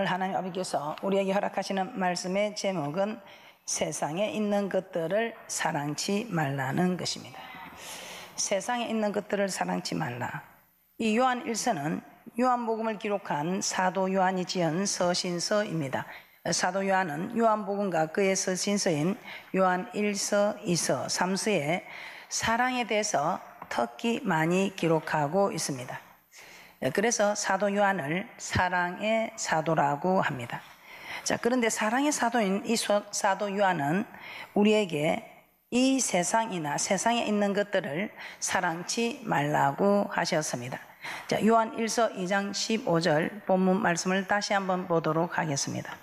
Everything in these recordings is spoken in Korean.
오늘 하나님 아버지께서 우리에게 허락하시는 말씀의 제목은 세상에 있는 것들을 사랑치 말라는 것입니다. 세상에 있는 것들을 사랑치 말라. 이 요한 1서는 요한복음을 기록한 사도 요한이 지은 서신서입니다. 사도 요한은 요한복음과 그의 서신서인 요한 1서, 2서, 3서에 사랑에 대해서 특히 많이 기록하고 있습니다. 그래서 사도 요한을 사랑의 사도라고 합니다. 자, 그런데 사랑의 사도인 이 사도 요한은 우리에게 이 세상이나 세상에 있는 것들을 사랑치 말라고 하셨습니다. 자, 요한 1서 2장 15절 본문 말씀을 다시 한번 보도록 하겠습니다.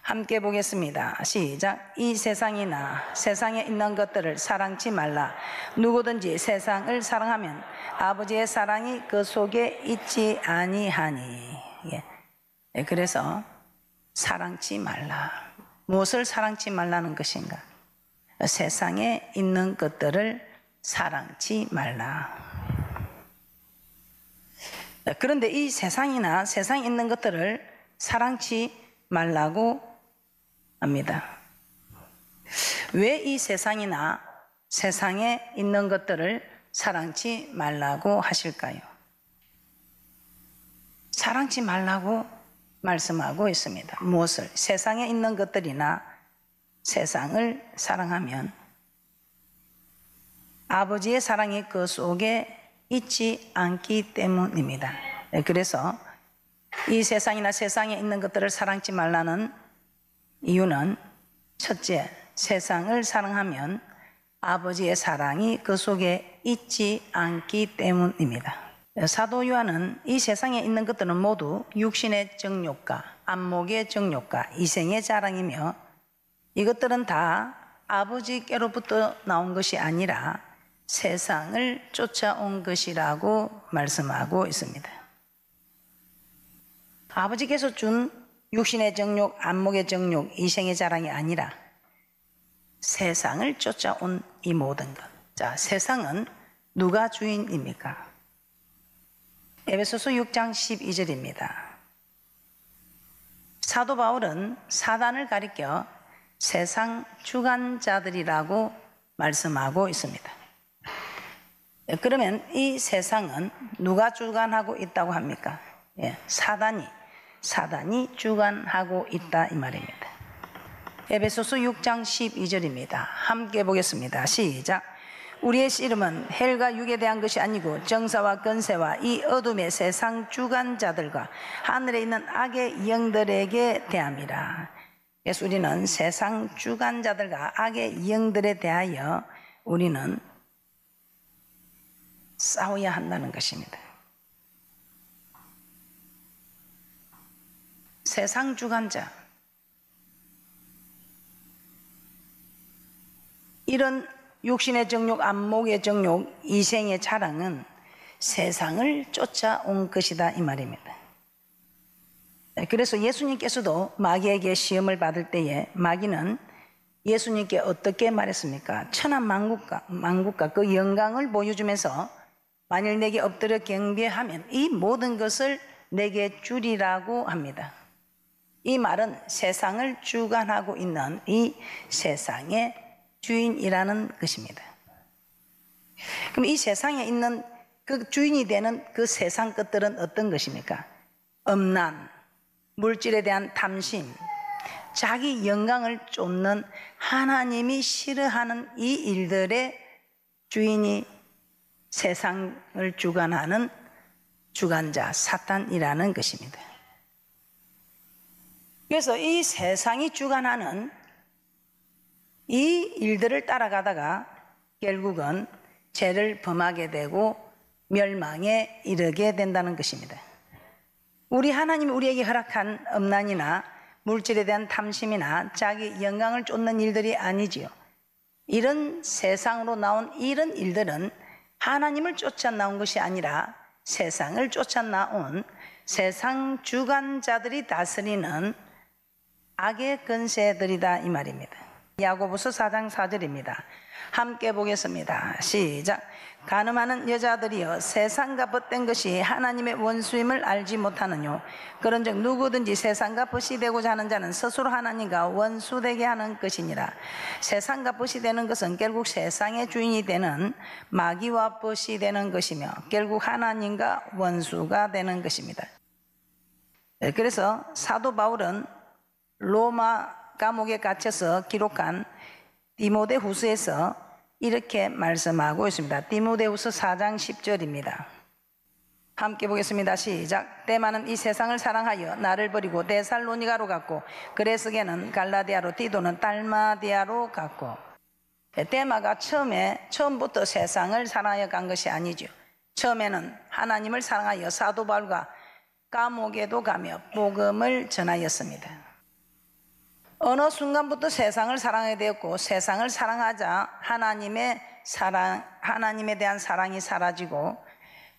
함께 보겠습니다. 시작. 이 세상이나 세상에 있는 것들을 사랑치 말라. 누구든지 세상을 사랑하면 아버지의 사랑이 그 속에 있지 아니하니. 그래서 사랑치 말라. 무엇을 사랑치 말라는 것인가? 세상에 있는 것들을 사랑치 말라. 그런데 이 세상이나 세상에 있는 것들을 사랑치 말라고 합니다. 왜 이 세상이나 세상에 있는 것들을 사랑치 말라고 하실까요? 사랑치 말라고 말씀하고 있습니다. 무엇을? 세상에 있는 것들이나 세상을 사랑하면 아버지의 사랑이 그 속에 있지 않기 때문입니다. 그래서 이 세상이나 세상에 있는 것들을 사랑치 말라는 이유는 첫째, 세상을 사랑하면 아버지의 사랑이 그 속에 있지 않기 때문입니다. 사도 요한은 이 세상에 있는 것들은 모두 육신의 정욕과 안목의 정욕과 이생의 자랑이며 이것들은 다 아버지께로부터 나온 것이 아니라 세상을 쫓아온 것이라고 말씀하고 있습니다. 아버지께서 준 육신의 정욕, 안목의 정욕, 이생의 자랑이 아니라 세상을 쫓아온 이 모든 것. 자, 세상은 누가 주인입니까? 에베소서 6장 12절입니다. 사도 바울은 사단을 가리켜 세상 주관자들이라고 말씀하고 있습니다. 그러면 이 세상은 누가 주관하고 있다고 합니까? 사단이 주관하고 있다 이 말입니다. 에베소서 6장 12절입니다. 함께 보겠습니다. 시작. 우리의 씨름은 헬과 육에 대한 것이 아니고 정사와 권세와 이 어둠의 세상 주관자들과 하늘에 있는 악의 영들에게 대함이라. 그래서 우리는 세상 주관자들과 악의 영들에 대하여 우리는 싸워야 한다는 것입니다. 세상 주관자, 이런 육신의 정욕, 안목의 정욕, 이생의 자랑은 세상을 쫓아온 것이다 이 말입니다. 그래서 예수님께서도 마귀에게 시험을 받을 때에 마귀는 예수님께 어떻게 말했습니까? 천하 만국과 그 영광을 보여주면서 만일 내게 엎드려 경배하면 이 모든 것을 내게 주리라고 합니다. 이 말은 세상을 주관하고 있는 이 세상의 주인이라는 것입니다. 그럼 이 세상에 있는 그 주인이 되는 그 세상 것들은 어떤 것입니까? 음란, 물질에 대한 탐심, 자기 영광을 쫓는 하나님이 싫어하는 이 일들의 주인이 세상을 주관하는 주관자 사탄이라는 것입니다. 그래서 이 세상이 주관하는 이 일들을 따라가다가 결국은 죄를 범하게 되고 멸망에 이르게 된다는 것입니다. 우리 하나님이 우리에게 허락한 음란이나 물질에 대한 탐심이나 자기 영광을 쫓는 일들이 아니지요. 이런 세상으로 나온 이런 일들은 하나님을 쫓아 나온 것이 아니라 세상을 쫓아 나온 세상 주관자들이 다스리는 악의 권세들이다 이 말입니다. 야고보서 4장 4절입니다. 함께 보겠습니다. 시작. 간음하는 여자들이여 세상과 벗된 것이 하나님의 원수임을 알지 못하느뇨. 그런즉 누구든지 세상과 벗이 되고자 하는 자는 스스로 하나님과 원수되게 하는 것이니라. 세상과 벗이 되는 것은 결국 세상의 주인이 되는 마귀와 벗이 되는 것이며 결국 하나님과 원수가 되는 것입니다. 그래서 사도 바울은 로마 감옥에 갇혀서 기록한 디모데후서에서 이렇게 말씀하고 있습니다. 디모데후서 4장 10절입니다. 함께 보겠습니다. 시작. 데마는 이 세상을 사랑하여 나를 버리고 데살로니가로 갔고 그레스게는 갈라디아로 디도는 달마디아로 갔고. 데마가 처음부터 세상을 사랑하여 간 것이 아니죠. 처음에는 하나님을 사랑하여 사도 바울과 감옥에도 가며 복음을 전하였습니다. 어느 순간부터 세상을 사랑하게 되었고 세상을 사랑하자 하나님에 대한 사랑이 사라지고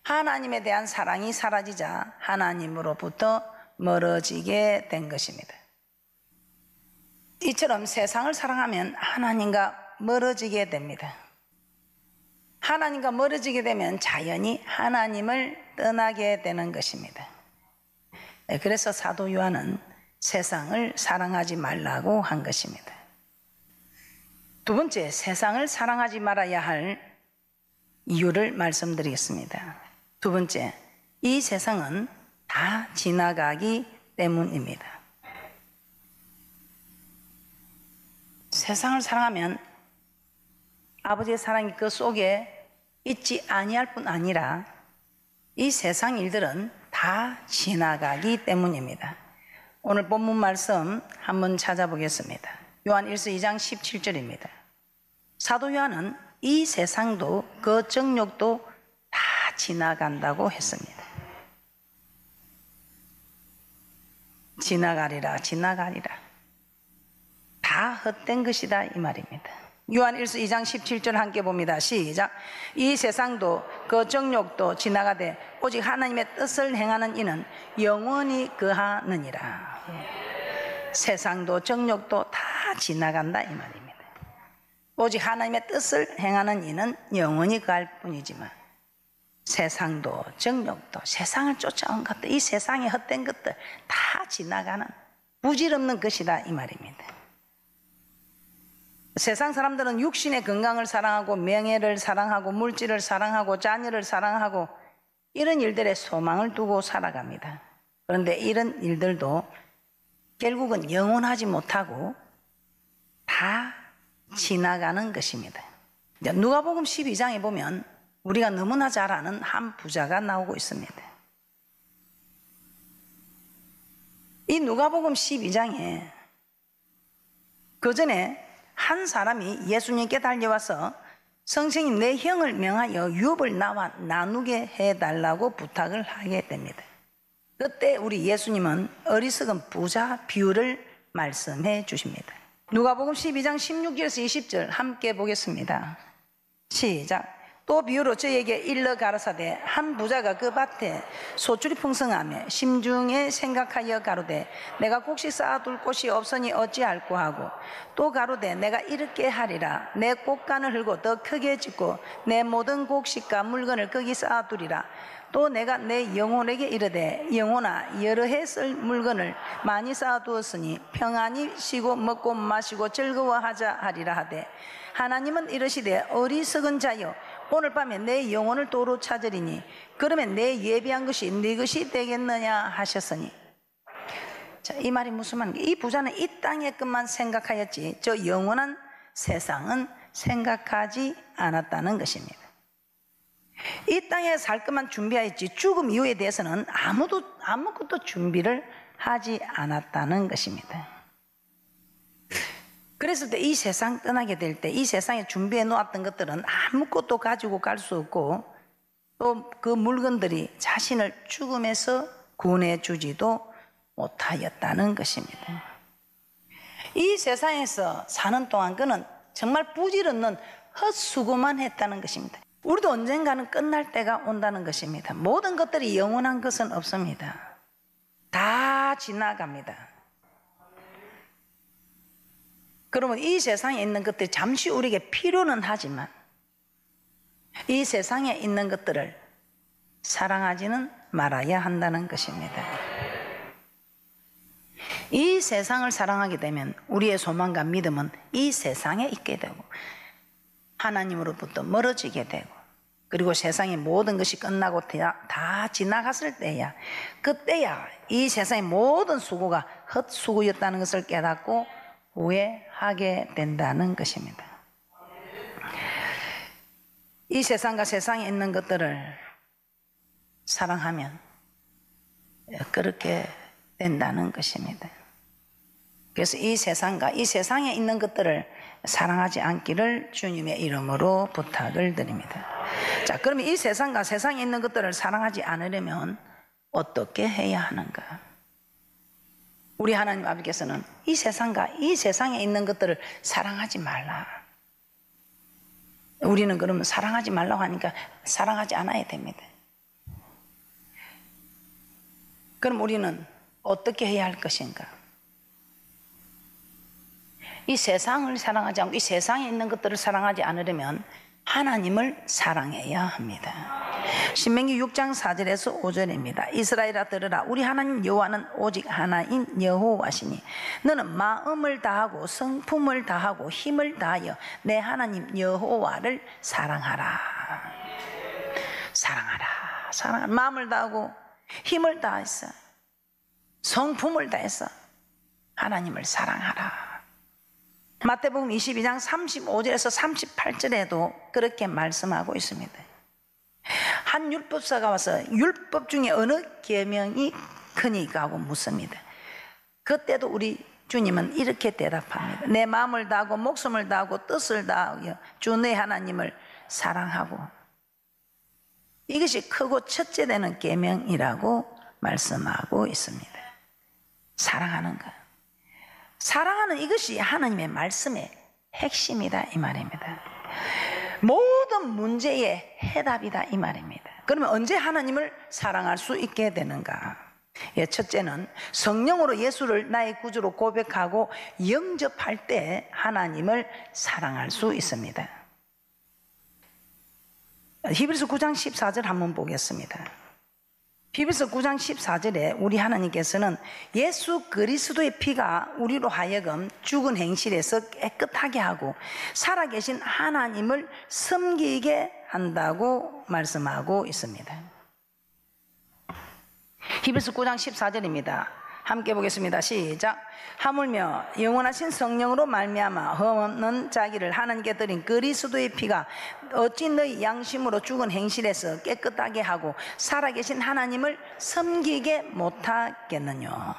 하나님에 대한 사랑이 사라지자 하나님으로부터 멀어지게 된 것입니다. 이처럼 세상을 사랑하면 하나님과 멀어지게 됩니다. 하나님과 멀어지게 되면 자연히 하나님을 떠나게 되는 것입니다. 그래서 사도 요한은 세상을 사랑하지 말라고 한 것입니다. 두 번째, 세상을 사랑하지 말아야 할 이유를 말씀드리겠습니다. 두 번째, 이 세상은 다 지나가기 때문입니다. 세상을 사랑하면 아버지의 사랑이 그 속에 있지 아니할 뿐 아니라 이 세상 일들은 다 지나가기 때문입니다. 오늘 본문 말씀 한번 찾아보겠습니다. 요한 1서 2장 17절입니다. 사도 요한은 이 세상도 그 정욕도 다 지나간다고 했습니다. 지나가리라 다 헛된 것이다 이 말입니다. 요한 1서 2장 17절 함께 봅니다. 시작. 이 세상도 그 정욕도 지나가되 오직 하나님의 뜻을 행하는 이는 영원히 거하느니라. 세상도 정욕도 다 지나간다 이 말입니다. 오직 하나님의 뜻을 행하는 이는 영원히 거할 뿐이지만 세상도 정욕도 세상을 쫓아온 것들, 이 세상의 헛된 것들 다 지나가는 부질없는 것이다 이 말입니다. 세상 사람들은 육신의 건강을 사랑하고 명예를 사랑하고 물질을 사랑하고 자녀를 사랑하고 이런 일들에 소망을 두고 살아갑니다. 그런데 이런 일들도 결국은 영원하지 못하고 다 지나가는 것입니다. 누가복음 12장에 보면 우리가 너무나 잘 아는 한 부자가 나오고 있습니다. 이 누가복음 12장에 그 전에 한 사람이 예수님께 달려와서 선생님 내 형을 명하여 유업을 나와 나누게 해달라고 부탁을 하게 됩니다. 그때 우리 예수님은 어리석은 부자 비유를 말씀해 주십니다. 누가복음 12장 16절에서 20절 함께 보겠습니다. 시작. 또 비유로 저에게 일러 가라사대 한 부자가 그 밭에 소출이 풍성하며 심중에 생각하여 가로되 내가 곡식 쌓아둘 곳이 없으니 어찌할꼬 하고 또 가로되 내가 이렇게 하리라 내 곡간을 헐고 더 크게 짓고 내 모든 곡식과 물건을 거기 쌓아두리라. 또 내가 내 영혼에게 이르되 영혼아 여러 해 쓸 물건을 많이 쌓아두었으니 평안히 쉬고 먹고 마시고 즐거워하자 하리라 하되 하나님은 이르시되 어리석은 자여 오늘 밤에 내 영혼을 도로 찾으리니 그러면 내 예비한 것이 네 것이 되겠느냐 하셨으니. 자, 이 말이 무슨 말인가? 이 부자는 이 땅의 것만 생각하였지 저 영원한 세상은 생각하지 않았다는 것입니다. 이 땅에 살 것만 준비하였지 죽음 이후에 대해서는 아무것도 준비를 하지 않았다는 것입니다. 그랬을 때 이 세상 떠나게 될 때 이 세상에 준비해 놓았던 것들은 아무것도 가지고 갈 수 없고 또 그 물건들이 자신을 죽음에서 구원해 주지도 못하였다는 것입니다. 이 세상에서 사는 동안 그는 정말 부질없는 헛수고만 했다는 것입니다. 우리도 언젠가는 끝날 때가 온다는 것입니다. 모든 것들이 영원한 것은 없습니다. 다 지나갑니다. 그러면 이 세상에 있는 것들이 잠시 우리에게 필요는 하지만 이 세상에 있는 것들을 사랑하지는 말아야 한다는 것입니다. 이 세상을 사랑하게 되면 우리의 소망과 믿음은 이 세상에 있게 되고 하나님으로부터 멀어지게 되고, 그리고 세상의 모든 것이 끝나고 다 지나갔을 때야, 그때야 이 세상의 모든 수고가 헛수고였다는 것을 깨닫고 후회하게 된다는 것입니다. 이 세상과 세상에 있는 것들을 사랑하면 그렇게 된다는 것입니다. 그래서 이 세상과 이 세상에 있는 것들을 사랑하지 않기를 주님의 이름으로 부탁을 드립니다. 자, 그러면 이 세상과 세상에 있는 것들을 사랑하지 않으려면 어떻게 해야 하는가? 우리 하나님 아버지께서는 이 세상과 이 세상에 있는 것들을 사랑하지 말라. 우리는 그러면 사랑하지 말라고 하니까 사랑하지 않아야 됩니다. 그럼 우리는 어떻게 해야 할 것인가? 이 세상을 사랑하지 않고 이 세상에 있는 것들을 사랑하지 않으려면 하나님을 사랑해야 합니다. 신명기 6장 4절에서 5절입니다. 이스라엘아 들으라. 우리 하나님 여호와는 오직 하나인 여호와시니 너는 마음을 다하고 성품을 다하고 힘을 다하여 내 하나님 여호와를 사랑하라. 사랑하라. 사랑하라. 마음을 다하고 힘을 다해서 성품을 다해서 하나님을 사랑하라. 마태복음 22장 35절에서 38절에도 그렇게 말씀하고 있습니다. 한 율법사가 와서 율법 중에 어느 계명이 크니까 하고 묻습니다. 그때도 우리 주님은 이렇게 대답합니다. 내 마음을 다하고 목숨을 다하고 뜻을 다하여 주 내 하나님을 사랑하고, 이것이 크고 첫째 되는 계명이라고 말씀하고 있습니다. 사랑하는 것, 사랑하는 이것이 하나님의 말씀의 핵심이다 이 말입니다. 모든 문제의 해답이다 이 말입니다. 그러면 언제 하나님을 사랑할 수 있게 되는가? 예, 첫째는 성령으로 예수를 나의 구주로 고백하고 영접할 때 하나님을 사랑할 수 있습니다. 히브리서 9장 14절 한번 보겠습니다. 히브리서 9장 14절에 우리 하나님께서는 예수 그리스도의 피가 우리로 하여금 죽은 행실에서 깨끗하게 하고 살아계신 하나님을 섬기게 한다고 말씀하고 있습니다. 히브리서 9장 14절입니다. 함께 보겠습니다. 시작. 하물며 영원하신 성령으로 말미암아 흠없는 자기를 하나님께 드린 그리스도의 피가 어찌 너희 양심으로 죽은 행실에서 깨끗하게 하고 살아계신 하나님을 섬기게 못하겠느냐.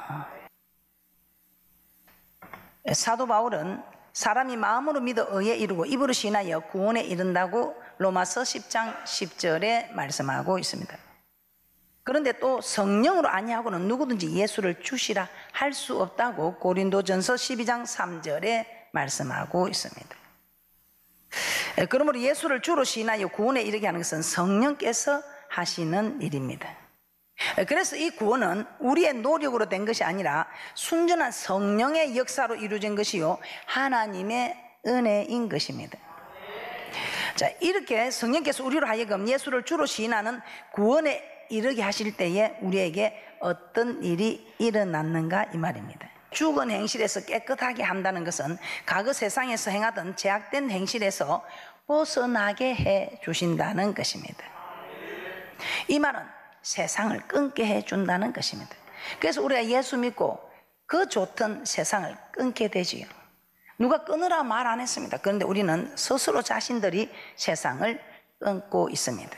사도 바울은 사람이 마음으로 믿어 의에 이르고 입으로 신하여 구원에 이른다고 로마서 10장 10절에 말씀하고 있습니다. 그런데 또 성령으로 아니하고는 누구든지 예수를 주시라 할 수 없다고 고린도전서 12장 3절에 말씀하고 있습니다. 그러므로 예수를 주로 신하여 구원에 이르게 하는 것은 성령께서 하시는 일입니다. 그래서 이 구원은 우리의 노력으로 된 것이 아니라 순전한 성령의 역사로 이루어진 것이요 하나님의 은혜인 것입니다. 자, 이렇게 성령께서 우리로 하여금 예수를 주로 시인하는 구원에 이르게 하실 때에 우리에게 어떤 일이 일어났는가 이 말입니다. 죽은 행실에서 깨끗하게 한다는 것은 과거 세상에서 행하던 제약된 행실에서 벗어나게 해 주신다는 것입니다. 이 말은 세상을 끊게 해 준다는 것입니다. 그래서 우리가 예수 믿고 그 좋던 세상을 끊게 되지요. 누가 끊으라 말 안 했습니다. 그런데 우리는 스스로 자신들이 세상을 끊고 있습니다.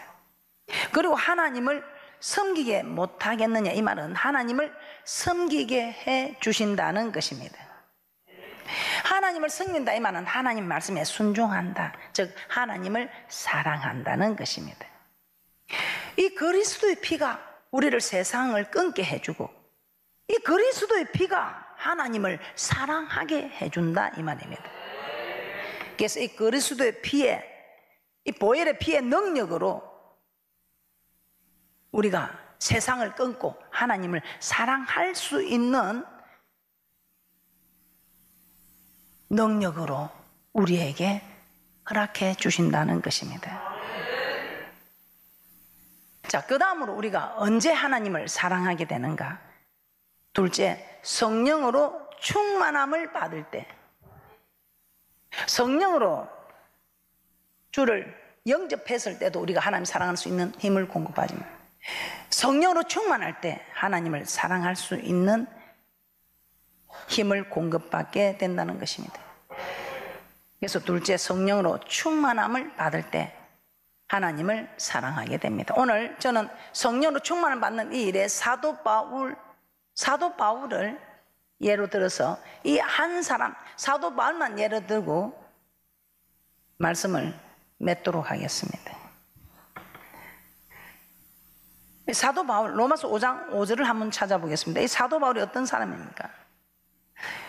그리고 하나님을 섬기게 못하겠느냐 이 말은 하나님을 섬기게 해 주신다는 것입니다. 하나님을 섬긴다 이 말은 하나님 말씀에 순종한다, 즉 하나님을 사랑한다는 것입니다. 이 그리스도의 피가 우리를 세상을 끊게 해주고 이 그리스도의 피가 하나님을 사랑하게 해준다 이 말입니다. 그래서 이 그리스도의 피에, 이 보혈의 피의 능력으로 우리가 세상을 끊고 하나님을 사랑할 수 있는 능력으로 우리에게 허락해 주신다는 것입니다. 자, 그 다음으로 우리가 언제 하나님을 사랑하게 되는가? 둘째, 성령으로 충만함을 받을 때. 성령으로 주를 영접했을 때도 우리가 하나님 사랑할 수 있는 힘을 공급하지만, 성령으로 충만할 때 하나님을 사랑할 수 있는 힘을 공급받게 된다는 것입니다. 그래서 둘째, 성령으로 충만함을 받을 때 하나님을 사랑하게 됩니다. 오늘 저는 성령으로 충만을 받는 이 일에 사도 바울을 예로 들어서 이 한 사람, 사도 바울만 예로 들고 말씀을 맺도록 하겠습니다. 사도 바울, 로마서 5장 5절을 한번 찾아보겠습니다. 이 사도 바울이 어떤 사람입니까?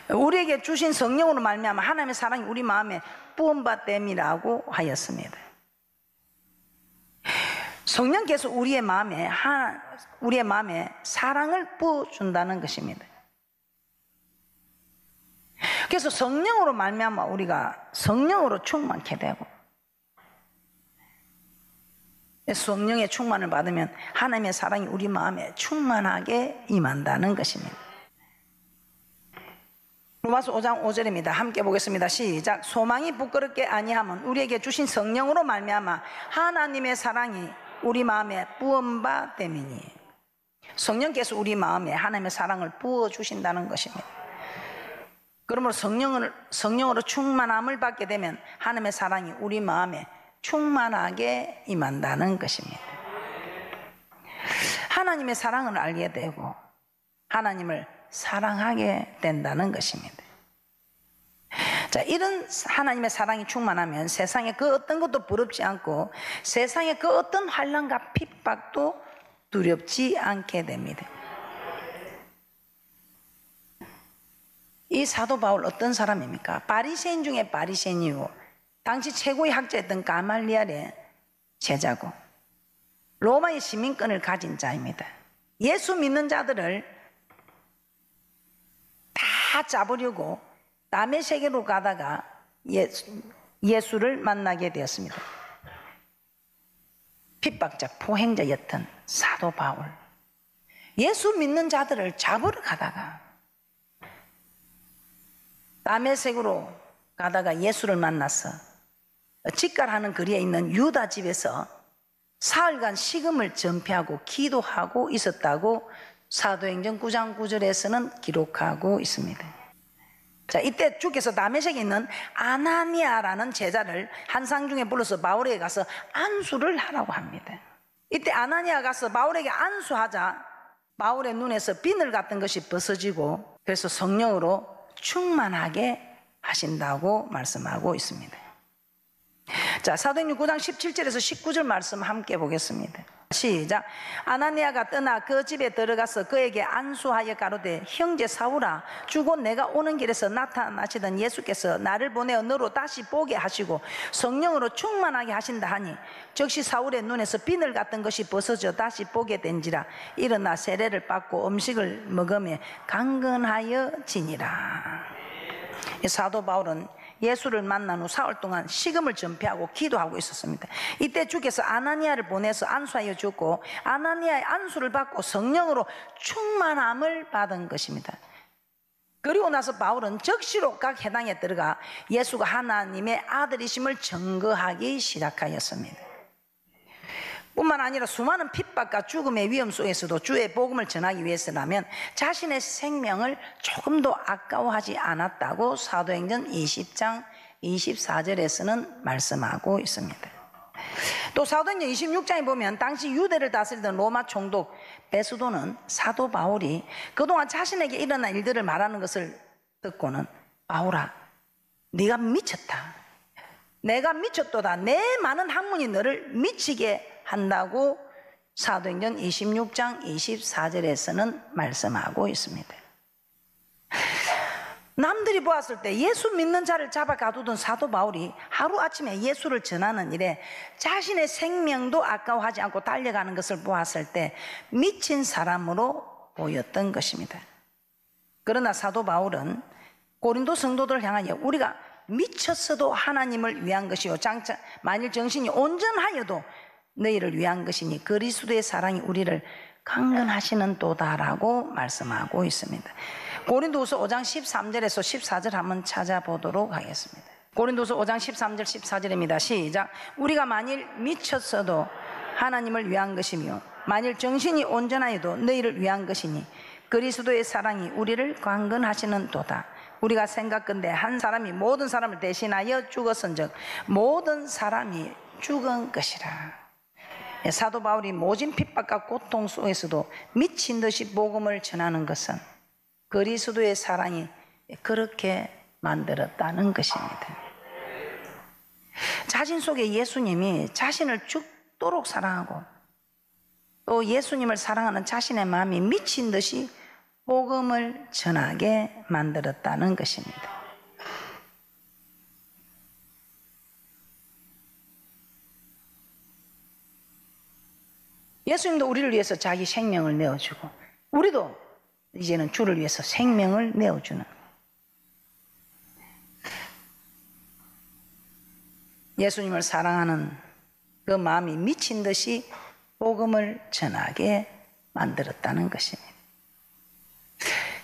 우리에게 주신 성령으로 말미암아 하나님의 사랑이 우리 마음에 부음받됨이라고 하였습니다. 성령께서 우리의 마음에 사랑을 부어준다는 것입니다. 그래서 성령으로 말미암아 우리가 성령으로 충만케 되고, 성령의 충만을 받으면 하나님의 사랑이 우리 마음에 충만하게 임한다는 것입니다. 로마서 5장 5절입니다. 함께 보겠습니다. 시작. 소망이 부끄럽게 아니함은 우리에게 주신 성령으로 말미암아 하나님의 사랑이 우리 마음에 부음받됨이니. 성령께서 우리 마음에 하나님의 사랑을 부어주신다는 것입니다. 그러므로 성령으로 충만함을 받게 되면 하나님의 사랑이 우리 마음에 충만하게 임한다는 것입니다. 하나님의 사랑을 알게 되고 하나님을 사랑하게 된다는 것입니다. 자, 이런 하나님의 사랑이 충만하면 세상에 그 어떤 것도 부럽지 않고 세상에 그 어떤 환난과 핍박도 두렵지 않게 됩니다. 이 사도 바울 어떤 사람입니까? 바리새인 중에 바리새인이고 당시 최고의 학자였던 가말리엘의 제자고 로마의 시민권을 가진 자입니다. 예수 믿는 자들을 다 잡으려고 남의 세계로 가다가 예수를 만나게 되었습니다. 핍박자, 포행자였던 사도 바울, 예수 믿는 자들을 잡으러 가다가 남의 세계로 가다가 예수를 만나서 직갈하는 거리에 있는 유다 집에서 사흘간 식음을 전폐하고 기도하고 있었다고 사도행전 9장 9절에서는 기록하고 있습니다. 자, 이때 주께서 다메섹에 있는 아나니아라는 제자를 한상중에 불러서 바울에게 가서 안수를 하라고 합니다. 이때 아나니아가 가서 바울에게 안수하자 바울의 눈에서 비늘 같은 것이 벗어지고 그래서 성령으로 충만하게 하신다고 말씀하고 있습니다. 자, 사도행전 9장 17절에서 19절 말씀 함께 보겠습니다. 시작. 아나니아가 떠나 그 집에 들어가서 그에게 안수하여 가로되 형제 사울아, 주곧 내가 오는 길에서 나타나시던 예수께서 나를 보내어 너로 다시 보게 하시고 성령으로 충만하게 하신다 하니 즉시 사울의 눈에서 비늘 같은 것이 벗어져 다시 보게 된지라. 일어나 세례를 받고 음식을 먹으며 강건하여 지니라. 사도 바울은 예수를 만난 후 사흘 동안 식음을 전폐하고 기도하고 있었습니다. 이때 주께서 아나니아를 보내서 안수하여 주고 아나니아의 안수를 받고 성령으로 충만함을 받은 것입니다. 그리고 나서 바울은 적시로 각 회당에 들어가 예수가 하나님의 아들이심을 증거하기 시작하였습니다. 뿐만 아니라 수많은 핍박과 죽음의 위험 속에서도 주의 복음을 전하기 위해서라면 자신의 생명을 조금도 아까워하지 않았다고 사도행전 20장 24절에서는 말씀하고 있습니다. 또 사도행전 26장에 보면 당시 유대를 다스리던 로마 총독 베스도는 사도 바울이 그동안 자신에게 일어난 일들을 말하는 것을 듣고는 바울아, 네가 미쳤다, 내가 미쳤도다, 내 많은 학문이 너를 미치게 한다고 사도행전 26장 24절에서는 말씀하고 있습니다. 남들이 보았을 때 예수 믿는 자를 잡아 가두던 사도 바울이 하루아침에 예수를 전하는 일에 자신의 생명도 아까워하지 않고 달려가는 것을 보았을 때 미친 사람으로 보였던 것입니다. 그러나 사도 바울은 고린도 성도들을 향하여 우리가 미쳤어도 하나님을 위한 것이요 만일 정신이 온전하여도 너희를 위한 것이니 그리스도의 사랑이 우리를 강건하시는 도다라고 말씀하고 있습니다. 고린도후서 5장 13절에서 14절 한번 찾아보도록 하겠습니다. 고린도후서 5장 13절 14절입니다. 시작. 우리가 만일 미쳤어도 하나님을 위한 것이며 만일 정신이 온전하여도 너희를 위한 것이니 그리스도의 사랑이 우리를 강건하시는 도다. 우리가 생각건대 한 사람이 모든 사람을 대신하여 죽었은즉 모든 사람이 죽은 것이라. 사도 바울이 모진 핍박과 고통 속에서도 미친 듯이 복음을 전하는 것은 그리스도의 사랑이 그렇게 만들었다는 것입니다. 자신 속에 예수님이 자신을 죽도록 사랑하고 또 예수님을 사랑하는 자신의 마음이 미친 듯이 복음을 전하게 만들었다는 것입니다. 예수님도 우리를 위해서 자기 생명을 내어주고 우리도 이제는 주를 위해서 생명을 내어주는, 예수님을 사랑하는 그 마음이 미친 듯이 복음을 전하게 만들었다는 것입니다.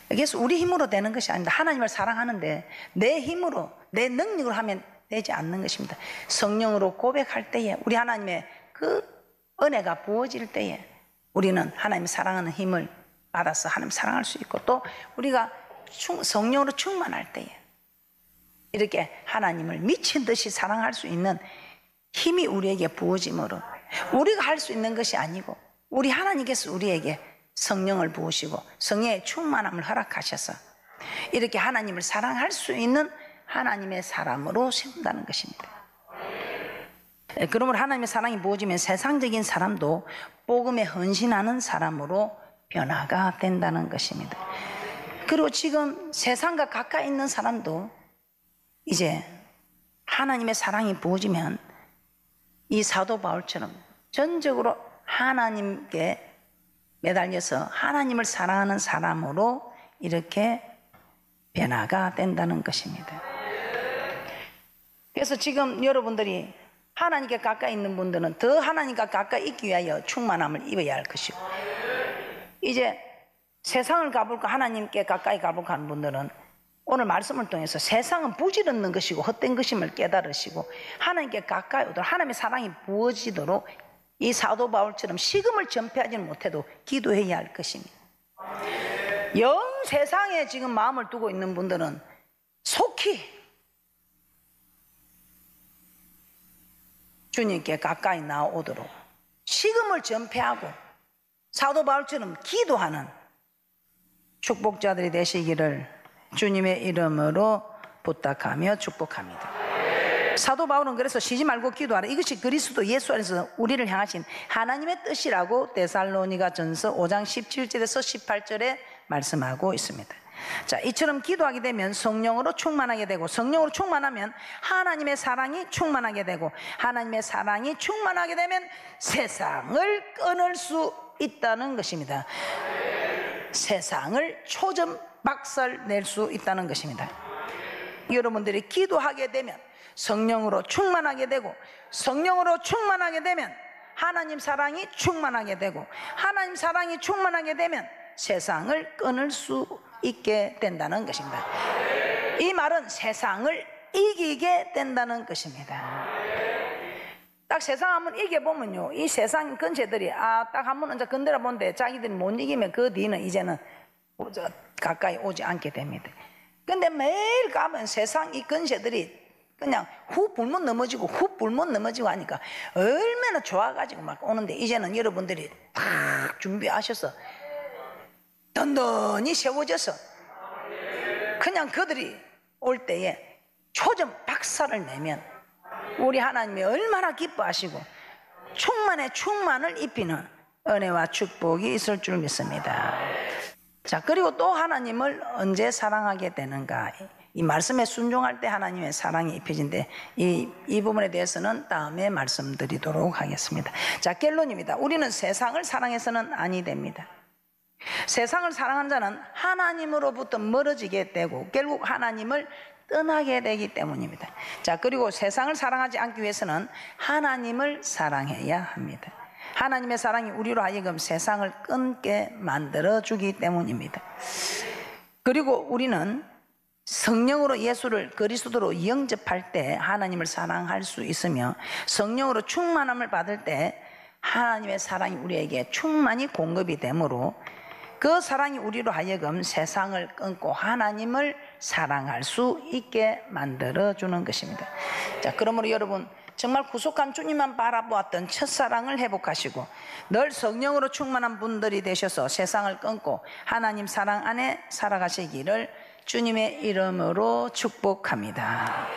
그래서 우리 힘으로 되는 것이 아닙니다. 하나님을 사랑하는데 내 힘으로 내 능력으로 하면 되지 않는 것입니다. 성령으로 고백할 때에 우리 하나님의 그 은혜가 부어질 때에 우리는 하나님 사랑하는 힘을 받아서 하나님 사랑할 수 있고 또 우리가 성령으로 충만할 때에 이렇게 하나님을 미친 듯이 사랑할 수 있는 힘이 우리에게 부어짐으로 우리가 할 수 있는 것이 아니고 우리 하나님께서 우리에게 성령을 부으시고 성령의 충만함을 허락하셔서 이렇게 하나님을 사랑할 수 있는 하나님의 사람으로 세운다는 것입니다. 그러므로 하나님의 사랑이 부어지면 세상적인 사람도 복음에 헌신하는 사람으로 변화가 된다는 것입니다. 그리고 지금 세상과 가까이 있는 사람도 이제 하나님의 사랑이 부어지면 이 사도 바울처럼 전적으로 하나님께 매달려서 하나님을 사랑하는 사람으로 이렇게 변화가 된다는 것입니다. 그래서 지금 여러분들이 하나님께 가까이 있는 분들은 더 하나님과 가까이 있기 위하여 충만함을 입어야 할 것이고 이제 세상을 가볼까 하나님께 가까이 가볼까 하는 분들은 오늘 말씀을 통해서 세상은 부질없는 것이고 헛된 것임을 깨달으시고 하나님께 가까이 오도록 하나님의 사랑이 부어지도록 이 사도 바울처럼 식음을 전폐하지는 못해도 기도해야 할 것입니다. 영 세상에 지금 마음을 두고 있는 분들은 속히 주님께 가까이 나오도록 식음을 전폐하고 사도 바울처럼 기도하는 축복자들이 되시기를 주님의 이름으로 부탁하며 축복합니다. 사도 바울은 그래서 쉬지 말고 기도하라. 이것이 그리스도 예수 안에서 우리를 향하신 하나님의 뜻이라고 데살로니가 전서 5장 17절에서 18절에 말씀하고 있습니다. 자, 이처럼 기도하게 되면 성령으로 충만하게 되고 성령으로 충만하면 하나님의 사랑이 충만하게 되고 하나님의 사랑이 충만하게 되면 세상을 끊을 수 있다는 것입니다. 세상을 초점 박살 낼 수 있다는 것입니다. 여러분들이 기도하게 되면 성령으로 충만하게 되고 성령으로 충만하게 되면 하나님 사랑이 충만하게 되고 하나님 사랑이 충만하게 되면 세상을 끊을 수 있게 된다는 것입니다. 이 말은 세상을 이기게 된다는 것입니다. 딱 세상 한번 이겨보면요 이 세상 근처들이 딱 한번 이제 건드려 본데 자기들이 못 이기면 그 뒤는 이제는 가까이 오지 않게 됩니다. 근데 매일 가면 세상 이 근처들이 그냥 후 불면 넘어지고 후 불면 넘어지고 하니까 얼마나 좋아가지고 막 오는데 이제는 여러분들이 딱 준비하셔서 든든히 세워져서 그냥 그들이 올 때에 초점 박살을 내면 우리 하나님이 얼마나 기뻐하시고 충만에 충만을 입히는 은혜와 축복이 있을 줄 믿습니다. 자, 그리고 또 하나님을 언제 사랑하게 되는가? 이 말씀에 순종할 때 하나님의 사랑이 입혀진데 이 부분에 대해서는 다음에 말씀드리도록 하겠습니다. 자, 결론입니다. 우리는 세상을 사랑해서는 아니 됩니다. 세상을 사랑하는 자는 하나님으로부터 멀어지게 되고 결국 하나님을 떠나게 되기 때문입니다. 자, 그리고 세상을 사랑하지 않기 위해서는 하나님을 사랑해야 합니다. 하나님의 사랑이 우리로 하여금 세상을 끊게 만들어주기 때문입니다. 그리고 우리는 성령으로 예수를 그리스도로 영접할 때 하나님을 사랑할 수 있으며, 성령으로 충만함을 받을 때 하나님의 사랑이 우리에게 충만히 공급이 되므로 그 사랑이 우리로 하여금 세상을 끊고 하나님을 사랑할 수 있게 만들어주는 것입니다. 자, 그러므로 여러분, 정말 구속한 주님만 바라보았던 첫사랑을 회복하시고 늘 성령으로 충만한 분들이 되셔서 세상을 끊고 하나님 사랑 안에 살아가시기를 주님의 이름으로 축복합니다.